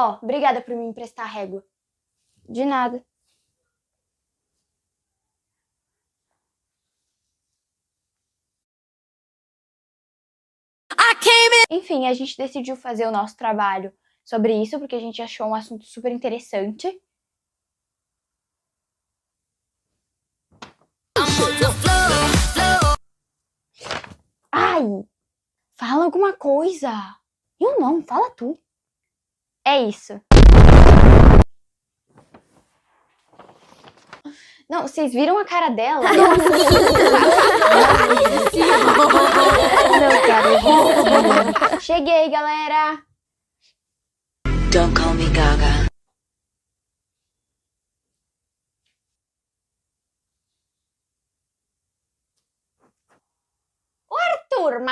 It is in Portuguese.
Ó, obrigada por me emprestar a régua. De nada. Enfim, a gente decidiu fazer o nosso trabalho sobre isso, porque a gente achou um assunto super interessante. Ai! Fala alguma coisa! Eu não, fala tu. É isso. Não, vocês viram a cara dela? Não, cara. Cheguei, galera! Don't call me Gaga. Turma,